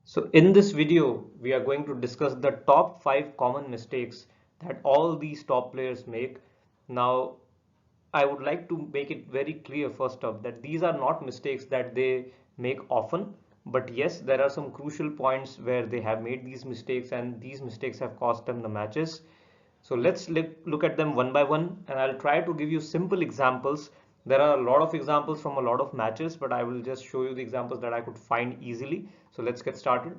So in this video, we are going to discuss the top 5 common mistakes that all these top players make. Now, I would like to make it very clear first up that these are not mistakes that they make often, but yes, there are some crucial points where they have made these mistakes and these mistakes have cost them the matches. So let's look at them one by one, and I'll try to give you simple examples. There are a lot of examples from a lot of matches, but I will just show you the examples that I could find easily. So let's get started.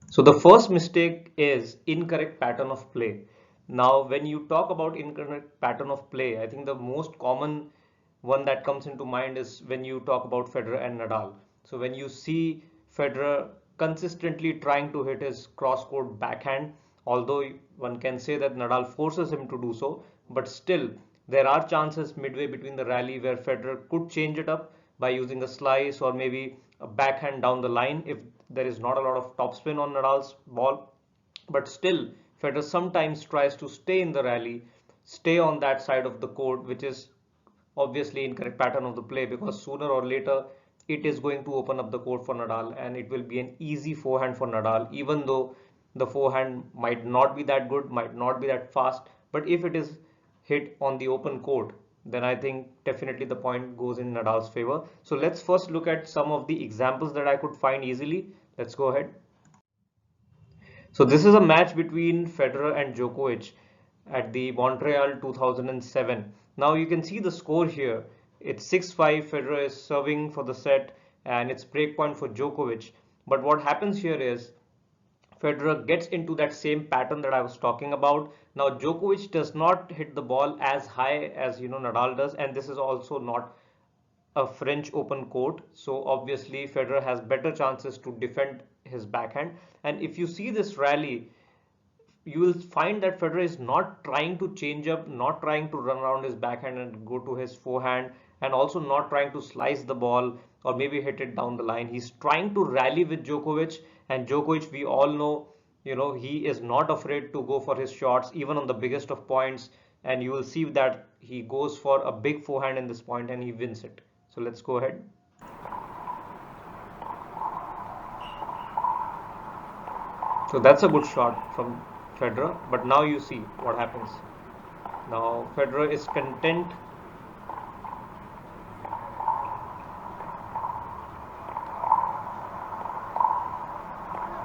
So the first mistake is incorrect pattern of play. Now, when you talk about incorrect pattern of play, I think the most common one that comes into mind is when you talk about Federer and Nadal. So when you see Federer consistently trying to hit his cross-court backhand, although one can say that Nadal forces him to do so, but still there are chances midway between the rally where Federer could change it up by using a slice or maybe a backhand down the line if there is not a lot of topspin on Nadal's ball. But still, Federer sometimes tries to stay in the rally, stay on that side of the court, which is obviously incorrect pattern of the play because sooner or later it is going to open up the court for Nadal and it will be an easy forehand for Nadal, even though the forehand might not be that good, might not be that fast. But if it is hit on the open court, then I think definitely the point goes in Nadal's favor. So let's first look at some of the examples that I could find easily. Let's go ahead. So this is a match between Federer and Djokovic at the Montreal 2007. Now you can see the score here. It's 6-5. Federer is serving for the set and it's break point for Djokovic. But what happens here is Federer gets into that same pattern that I was talking about. Now Djokovic does not hit the ball as high as Nadal does, and this is also not a French Open court. So obviously Federer has better chances to defend his backhand. And if you see this rally, you will find that Federer is not trying to change up, not trying to run around his backhand and go to his forehand, and also not trying to slice the ball or maybe hit it down the line. He's trying to rally with Djokovic, and Djokovic, we all know, he is not afraid to go for his shots, even on the biggest of points. And you will see that he goes for a big forehand in this point and he wins it. So let's go ahead. So that's a good shot from Federer, but now you see what happens. Now Federer is content.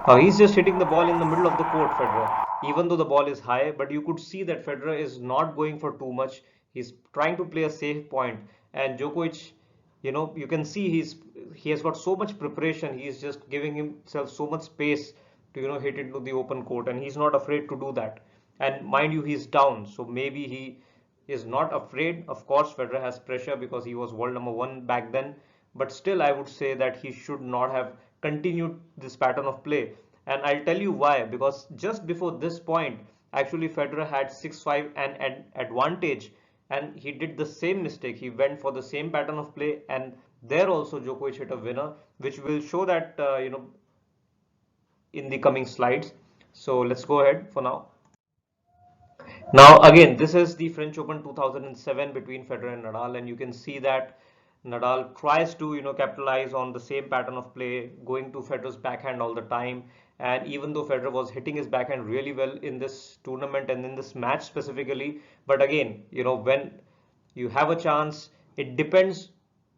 Now he's just hitting the ball in the middle of the court, Federer, even though the ball is high, but you could see that Federer is not going for too much. He's trying to play a safe point, and Djokovic, you can see he has got so much preparation. He's just giving himself so much space to hit into the open court, and he's not afraid to do that. And mind you, he's down, so maybe he is not afraid. Of course, Federer has pressure because he was world number one back then, but still, I would say that he should not have continued this pattern of play. And I'll tell you why, because just before this point, actually Federer had 6-5 and an advantage, and he did the same mistake. He went for the same pattern of play, and there also Djokovic hit a winner, which will show that in the coming slides. So let's go ahead for now. Now again, this is the French Open 2007 between Federer and Nadal, and you can see that Nadal tries to capitalize on the same pattern of play, going to Federer's backhand all the time. And even though Federer was hitting his backhand really well in this tournament and in this match specifically, but again, when you have a chance, it depends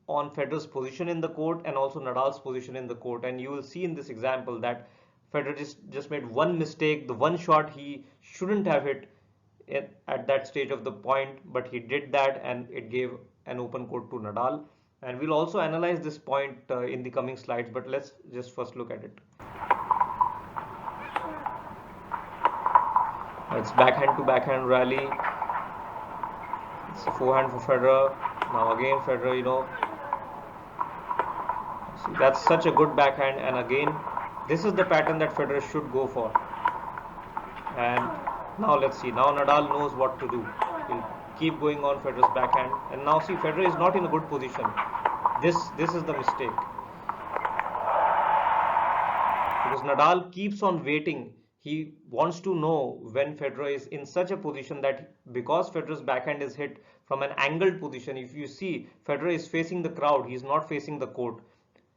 on Federer's position in the court and also Nadal's position in the court. And you will see in this example that Federer just made one mistake, the one shot he shouldn't have hit at that stage of the point, but he did that and it gave an open court to Nadal. And we'll also analyze this point in the coming slides, but let's just first look at it. It's backhand to backhand rally. It's a forehand for Federer. Now again Federer, see, that's such a good backhand, and again this is the pattern that Federer should go for. And now let's see. Now Nadal knows what to do. He'll keep going on Federer's backhand. And now see, Federer is not in a good position. This is the mistake. Because Nadal keeps on waiting. He wants to know when Federer is in such a position that because Federer's backhand is hit from an angled position, if you see Federer is facing the crowd, he's not facing the court.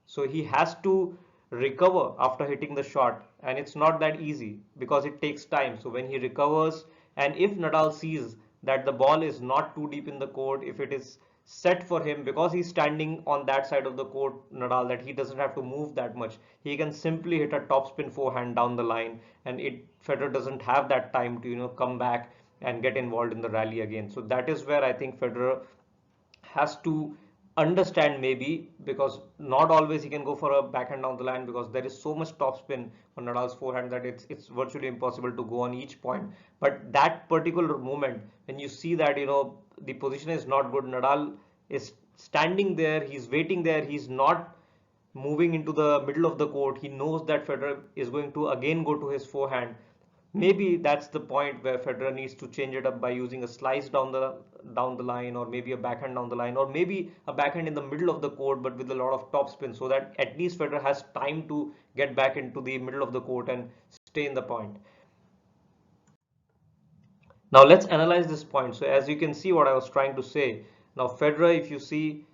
So he has to recover after hitting the shot, and it's not that easy because it takes time. So when he recovers, and if Nadal sees that the ball is not too deep in the court, if it is set for him because he's standing on that side of the court, Nadal, that he doesn't have to move that much, he can simply hit a topspin forehand down the line, and Federer doesn't have that time to come back and get involved in the rally again. So that is where I think Federer has to understand, maybe, because not always he can go for a backhand down the line because there is so much topspin on Nadal's forehand that it's virtually impossible to go on each point. But that particular moment when you see that the position is not good, Nadal is standing there, he's waiting there, he's not moving into the middle of the court. He knows that Federer is going to again go to his forehand. Maybe that's the point where Federer needs to change it up by using a slice down the line, or maybe a backhand down the line, or maybe a backhand in the middle of the court but with a lot of topspin, so that at least Federer has time to get back into the middle of the court and stay in the point. Now let's analyze this point. So as you can see what I was trying to say, now Federer, if you see,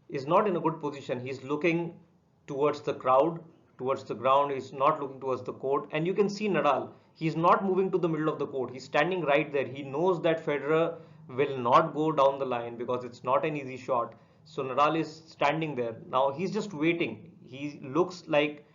is not in a good position. He's looking towards the crowd, towards the ground. He's not looking towards the court. And you can see Nadal, he's not moving to the middle of the court. He's standing right there. He knows that Federer will not go down the line because it's not an easy shot. So Nadal is standing there. Now he's just waiting. He looks like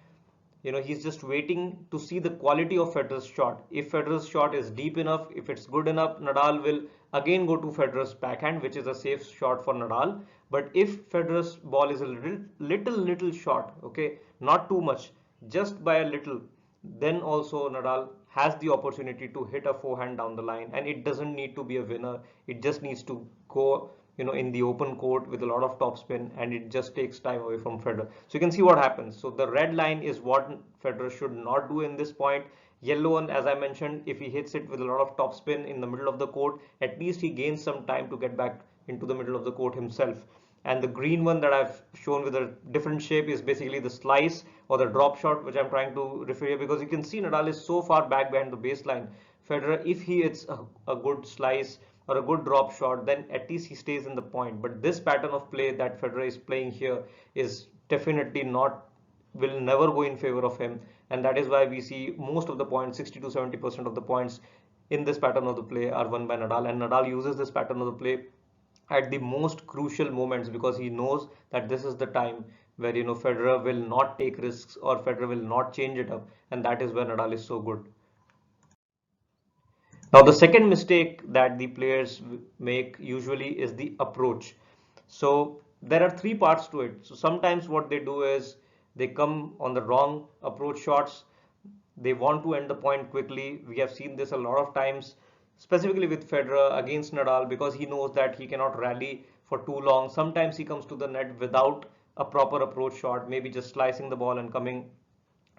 he's just waiting to see the quality of Federer's shot. If Federer's shot is deep enough, if it's good enough, Nadal will again go to Federer's backhand, which is a safe shot for Nadal. But if Federer's ball is a little short, okay, not too much, just by a little, then also Nadal has the opportunity to hit a forehand down the line, and it doesn't need to be a winner. It just needs to go in the open court with a lot of topspin, and it just takes time away from Federer. So you can see what happens. So the red line is what Federer should not do in this point. Yellow one, as I mentioned, if he hits it with a lot of topspin in the middle of the court, at least he gains some time to get back into the middle of the court himself. And the green one that I've shown with a different shape is basically the slice or the drop shot, which I'm trying to refer to, because you can see Nadal is so far back behind the baseline. Federer, if he hits a good slice or a good drop shot, then at least he stays in the point. But this pattern of play that Federer is playing here is definitely not, will never go in favor of him, and that is why we see most of the points, 60 to 70% of the points in this pattern of the play are won by Nadal. And Nadal uses this pattern of the play at the most crucial moments because he knows that this is the time where Federer will not take risks or Federer will not change it up, and that is where Nadal is so good. Now the second mistake that the players make usually is the approach. So there are three parts to it. So sometimes what they do is they come on the wrong approach shots. They want to end the point quickly. We have seen this a lot of times, specifically with Federer against Nadal, because he knows that he cannot rally for too long. Sometimes he comes to the net without a proper approach shot, maybe just slicing the ball and coming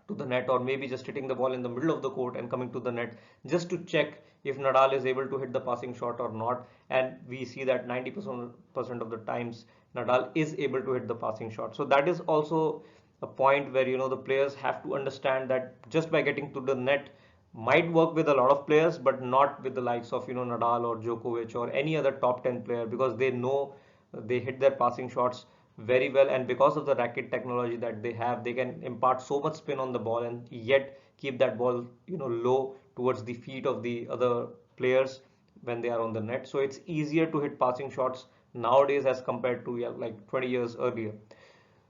to the net, or maybe just hitting the ball in the middle of the court and coming to the net just to check if Nadal is able to hit the passing shot or not. And we see that 90% of the times Nadal is able to hit the passing shot. So that is also a point where the players have to understand that just by getting to the net might work with a lot of players, but not with the likes of Nadal or Djokovic or any other top 10 player, because they know they hit their passing shots very well, and because of the racket technology that they have, they can impart so much spin on the ball and yet keep that ball low towards the feet of the other players when they are on the net. So it's easier to hit passing shots nowadays as compared to like 20 years earlier.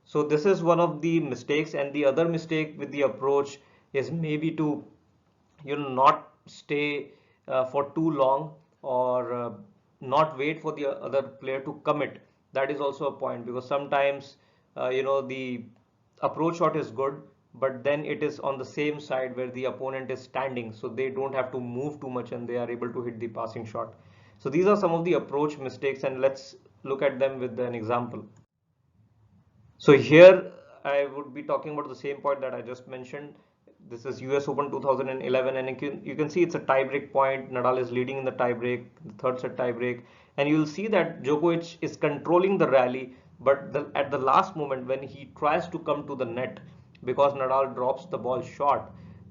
So this is one of the mistakes. And the other mistake with the approach is maybe to not stay for too long, or not wait for the other player to commit. That is also a point, because sometimes the approach shot is good, but then it is on the same side where the opponent is standing, so they don't have to move too much and they are able to hit the passing shot. So these are some of the approach mistakes, and let's look at them with an example. So here I would be talking about the same point that I just mentioned. This is US Open 2011, and you can see it's a tiebreak point. Nadal is leading in the tiebreak, the third set tiebreak, and you'll see that Djokovic is controlling the rally, but at the last moment when he tries to come to the net, because Nadal drops the ball short,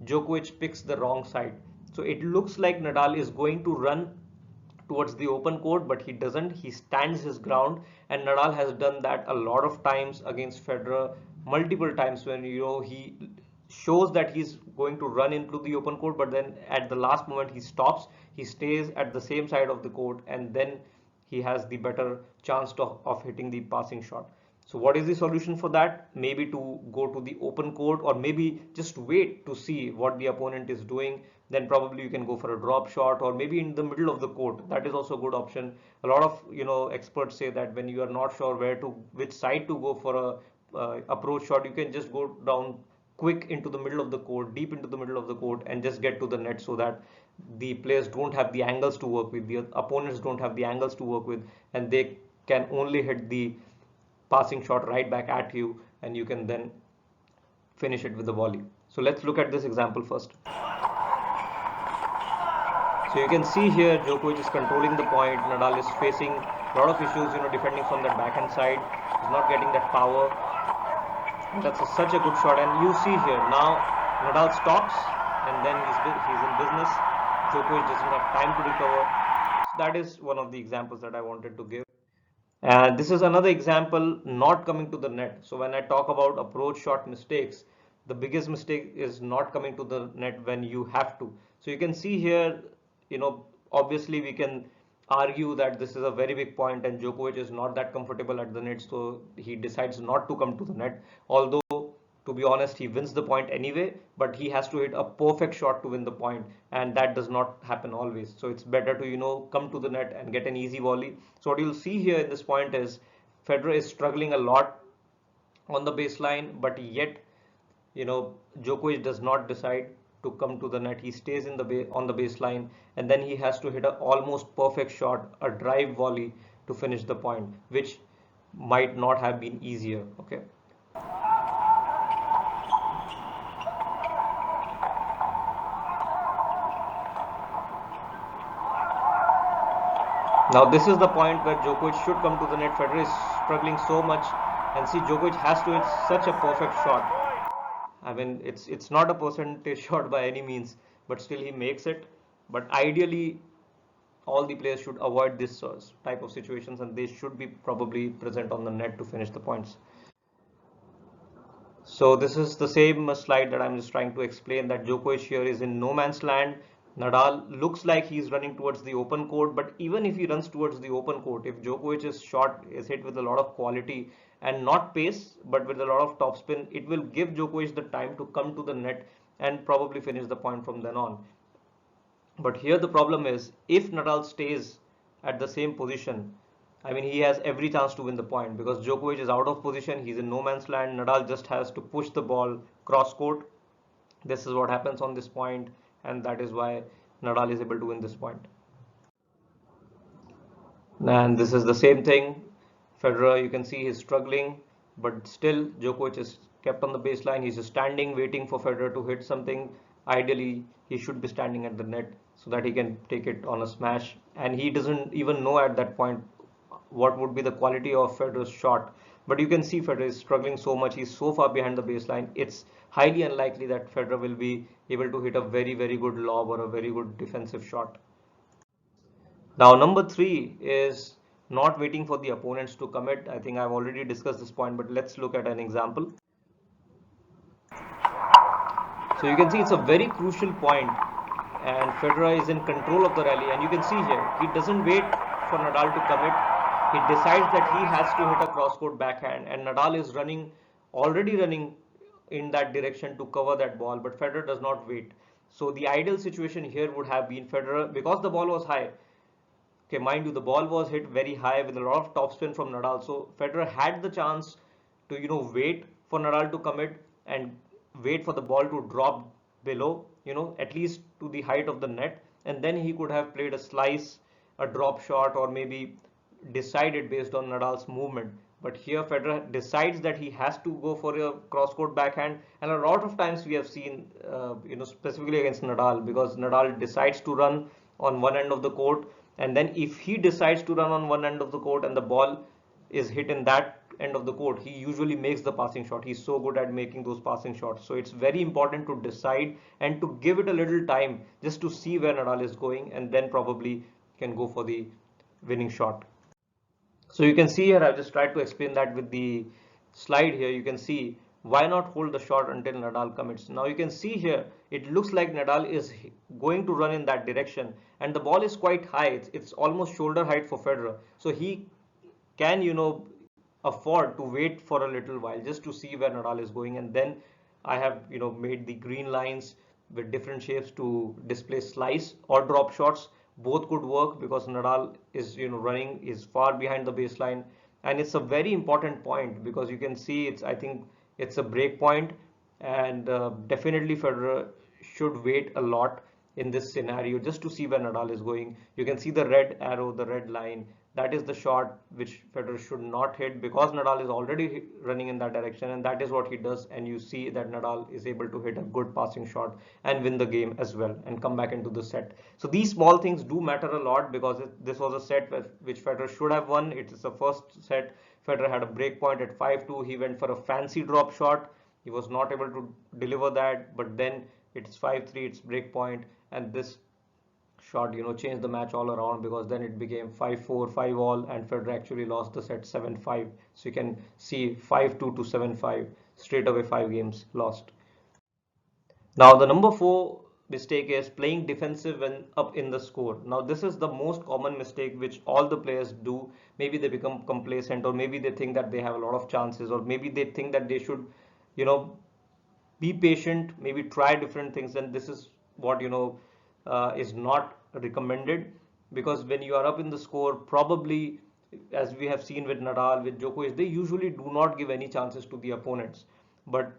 Djokovic picks the wrong side. So it looks like Nadal is going to run towards the open court, but he doesn't. He stands his ground, and Nadal has done that a lot of times against Federer multiple times when he shows that he's going to run into the open court, but then at the last moment he stops, he stays at the same side of the court, and then he has the better chance of hitting the passing shot. So what is the solution for that? Maybe to go to the open court, or maybe just wait to see what the opponent is doing. Then probably you can go for a drop shot, or maybe in the middle of the court. That is also a good option. A lot of experts say that when you are not sure which side to go for a approach shot, you can just go down quick into the middle of the court, deep into the middle of the court, and just get to the net, so that the players don't have the angles to work with, the opponents don't have the angles to work with, and they can only hit the passing shot right back at you, and you can then finish it with the volley. So let's look at this example first. So you can see here Djokovic is controlling the point. Nadal is facing a lot of issues, defending from that backhand side. He's not getting that power. That's such a good shot, and you see here now Nadal stops, and then he's in business. Djokovic doesn't have time to recover. So that is one of the examples that I wanted to give. And this is another example not coming to the net. So when I talk about approach shot mistakes, the biggest mistake is not coming to the net when you have to. So you can see here, obviously we can argue that this is a very big point and Djokovic is not that comfortable at the net, so he decides not to come to the net. Although, to be honest, he wins the point anyway, but he has to hit a perfect shot to win the point, and that does not happen always. So it's better to, come to the net and get an easy volley. So what you'll see here in this point is Federer is struggling a lot on the baseline, but yet, Djokovic does not decide to come to the net. He stays on the baseline, and then he has to hit an almost perfect shot, a drive volley, to finish the point, which might not have been easier. Okay. Now this is the point where Djokovic should come to the net. Federer is struggling so much, and see Djokovic has to hit such a perfect shot. I mean, it's not a percentage shot by any means, but still he makes it. But ideally, all the players should avoid this type of situations, and they should be probably present on the net to finish the points. So this is the same slide that I'm just trying to explain, that Djokovic here is in no man's land. Nadal looks like he's running towards the open court, but even if he runs towards the open court, if Djokovic's shot is hit with a lot of quality and not pace, but with a lot of topspin, it will give Djokovic the time to come to the net and probably finish the point from then on. But here the problem is, if Nadal stays at the same position, I mean, he has every chance to win the point, because Djokovic is out of position, he's in no man's land. Nadal just has to push the ball cross court. This is what happens on this point, and that is why Nadal is able to win this point. And this is the same thing. Federer, you can see he's struggling, but still Djokovic is kept on the baseline. He's just standing, waiting for Federer to hit something. Ideally, he should be standing at the net so that he can take it on a smash. And he doesn't even know at that point what would be the quality of Federer's shot. But you can see Federer is struggling so much. He's so far behind the baseline. It's highly unlikely that Federer will be able to hit a very, very good lob or a very good defensive shot. Now, number 3 is not waiting for the opponents to commit. I think I've already discussed this point, but let's look at an example. So you can see it's a very crucial point, and Federer is in control of the rally, and you can see here he doesn't wait for Nadal to commit. He decides that he has to hit a cross-court backhand, and Nadal is already running in that direction to cover that ball, but Federer does not wait. So the ideal situation here would have been Federer, because the ball was high. Okay, mind you, the ball was hit very high with a lot of topspin from Nadal. So Federer had the chance to, wait for Nadal to commit and wait for the ball to drop below, at least to the height of the net. And then he could have played a slice, a drop shot, or maybe decided based on Nadal's movement. But here Federer decides that he has to go for a cross-court backhand. And a lot of times we have seen, specifically against Nadal, because Nadal decides to run on one end of the court, and then if he decides to run on one end of the court and the ball is hit in that end of the court, he usually makes the passing shot. He's so good at making those passing shots. So it's very important to decide and to give it a little time just to see where Nadal is going, and then probably can go for the winning shot. So you can see here, I've just tried to explain that with the slide here. You can see why not hold the shot until Nadal commits? Now you can see here, it looks like Nadal is going to run in that direction, and the ball is quite high. It's almost shoulder height for Federer. So he can, afford to wait for a little while just to see where Nadal is going. And then I have, made the green lines with different shapes to display slice or drop shots. Both could work because Nadal is, running is far behind the baseline, and it's a very important point because you can see I think it's a break point, and definitely Federer should wait a lot in this scenario just to see where Nadal is going. You can see the red arrow, the red line. That is the shot which Federer should not hit because Nadal is already running in that direction, and that is what he does. And you see that Nadal is able to hit a good passing shot and win the game as well and come back into the set. So these small things do matter a lot because this was a set which Federer should have won. It is the first set. Federer had a break point at 5-2. He went for a fancy drop shot. He was not able to deliver that, but then it's 5-3, it's break point, and this shot, changed the match all around because then it became 5-4, 5 all, and Federer actually lost the set 7-5. So you can see 5-2 to 7-5, straight away 5 games lost. Now the number 4 mistake is playing defensive when up in the score. Now this is the most common mistake which all the players do. Maybe they become complacent, or maybe they think that they have a lot of chances, or maybe they think that they should, you know, be patient, maybe try different things, and this is what is not recommended, because when you are up in the score, probably, as we have seen with Nadal, with Djokovic, they usually do not give any chances to the opponents. But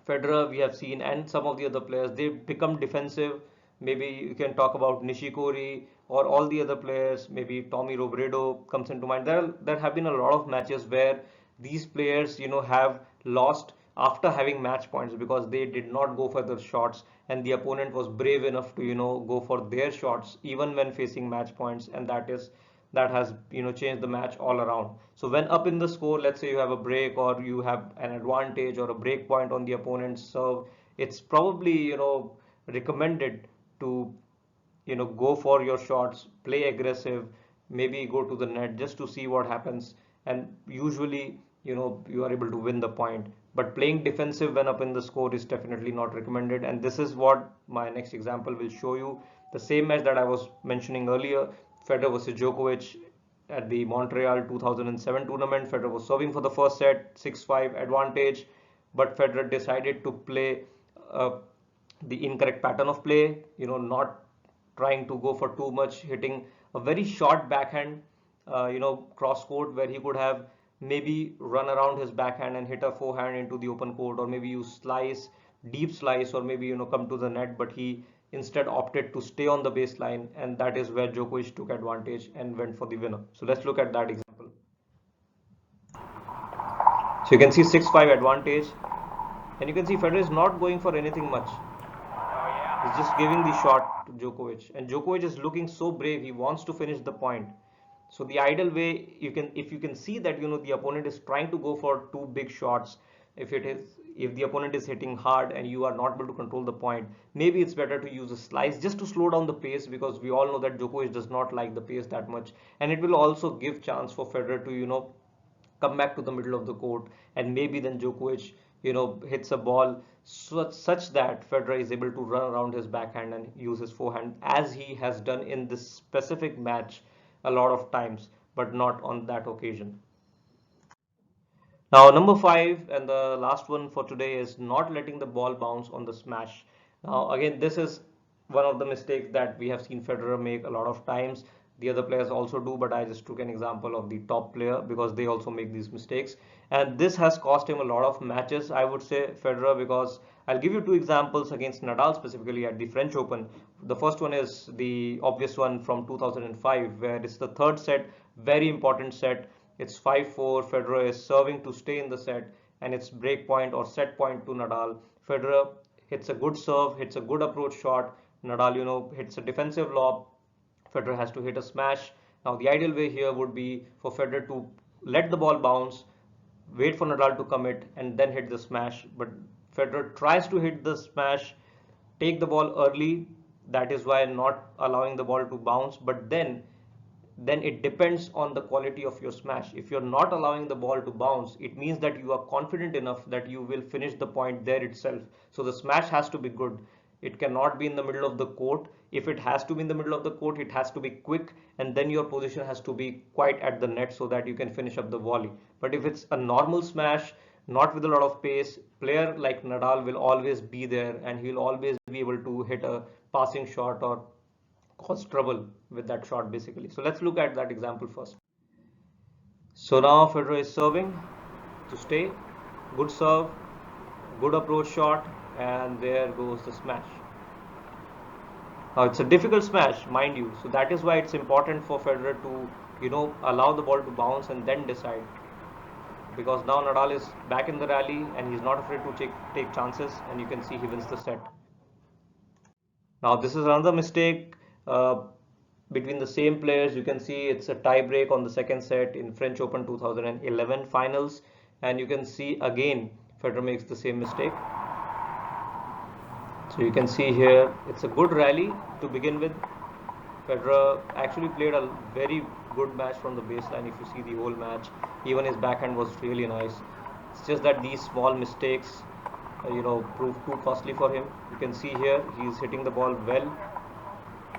Federer, we have seen, and some of the other players, they become defensive. Maybe you can talk about Nishikori or all the other players. Maybe Tommy Robredo comes into mind. There have been a lot of matches where these players, have lost after having match points because they did not go for the shots, and the opponent was brave enough to, go for their shots even when facing match points, and that has changed the match all around. So when up in the score, let's say you have a break or you have an advantage or a break point on the opponent's serve, it's probably recommended to go for your shots, play aggressive, maybe go to the net just to see what happens, and usually you are able to win the point. But playing defensive when up in the score is definitely not recommended, and this is what my next example will show you. The same match that I was mentioning earlier, Federer versus Djokovic at the Montreal 2007 tournament. Federer was serving for the first set, 6-5 advantage, but Federer decided to play uh, the incorrect pattern of play, not trying to go for too much, hitting a very short backhand, cross court, where he could have maybe run around his backhand and hit a forehand into the open court, or maybe use slice, deep slice, or maybe come to the net, but he instead opted to stay on the baseline, and that is where Djokovic took advantage and went for the winner. So let's look at that example. So you can see 6-5 advantage, and you can see Federer is not going for anything much. He's just giving the shot to Djokovic, and Djokovic is looking so brave. He wants to finish the point. So the ideal way, if you can see that the opponent is trying to go for two big shots, if the opponent is hitting hard and you are not able to control the point, maybe it's better to use a slice just to slow down the pace, because we all know that Djokovic does not like the pace that much, and it will also give chance for Federer to come back to the middle of the court, and maybe then Djokovic hits a ball such that Federer is able to run around his backhand and use his forehand, as he has done in this specific match a lot of times, but not on that occasion. Now, number 5 and the last one for today is not letting the ball bounce on the smash. Now, again, this is one of the mistakes that we have seen Federer make a lot of times. The other players also do, but I just took an example of the top player because they also make these mistakes. And this has cost him a lot of matches, I would say, Federer, because I'll give you two examples against Nadal specifically at the French Open. The first one is the obvious one from 2005, where it's the third set, very important set. It's 5-4. Federer is serving to stay in the set, and it's break point or set point to Nadal. Federer hits a good serve, hits a good approach shot. Nadal, hits a defensive lob. Federer has to hit a smash. Now, the ideal way here would be for Federer to let the ball bounce, wait for Nadal to commit, and then hit the smash. But Federer tries to hit the smash, take the ball early. That is why not allowing the ball to bounce. But then then it depends on the quality of your smash. If you're not allowing the ball to bounce, it means that you are confident enough that you will finish the point there itself. So the smash has to be good. It cannot be in the middle of the court. If it has to be in the middle of the court, it has to be quick, and then your position has to be quite at the net so that you can finish up the volley. But if it's a normal smash, not with a lot of pace, player like Nadal will always be there and he'll always be able to hit a passing shot or cause trouble with that shot basically. So let's look at that example first. So now Federer is serving to stay. Good serve, good approach shot, and there goes the smash. Now it's a difficult smash, mind you. So that is why it's important for Federer to, allow the ball to bounce and then decide. Because now Nadal is back in the rally and he's not afraid to take chances, and you can see he wins the set. Now this is another mistake between the same players. You can see it's a tie break on the second set in French Open 2011 finals, and you can see again Federer makes the same mistake. So you can see here it's a good rally to begin with. Federer actually played a very good match from the baseline. If you see the whole match, even his backhand was really nice. It's just that these small mistakes proved too costly for him. You can see here he's hitting the ball well,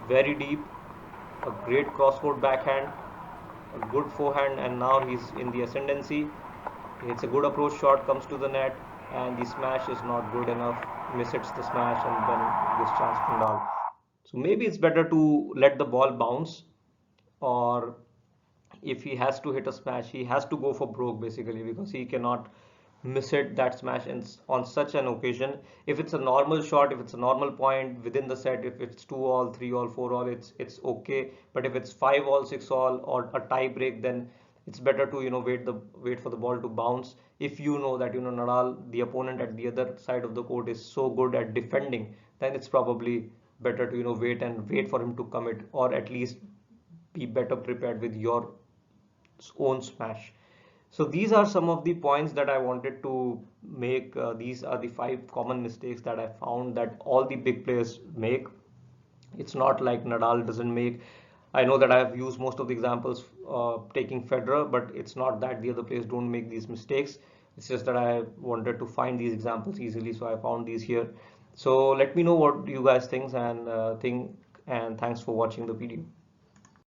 very deep, a great cross-court backhand, a good forehand, and now he's in the ascendancy. It's a good approach shot, comes to the net, and the smash is not good enough. Mishits the smash and then gets chance from Nadal. So maybe it's better to let the ball bounce, or if he has to hit a smash, he has to go for broke basically, because he cannot miss it that smash on such an occasion. If it's a normal shot, if it's a normal point within the set, if it's 2-all, 3-all, 4-all, it's okay. But if it's 5-all, 6-all, or a tie break, then it's better to wait for the ball to bounce. If you know that Nadal, the opponent at the other side of the court, is so good at defending, then it's probably better to wait for him to commit, or at least be better prepared with your own smash. So these are some of the points that I wanted to make. These are the 5 common mistakes that I found that all the big players make. It's not like Nadal doesn't make. I know that I have used most of the examples taking Federer, but it's not that the other players don't make these mistakes. It's just that I wanted to find these examples easily, so I found these here. So let me know what you guys think, and thanks for watching the video.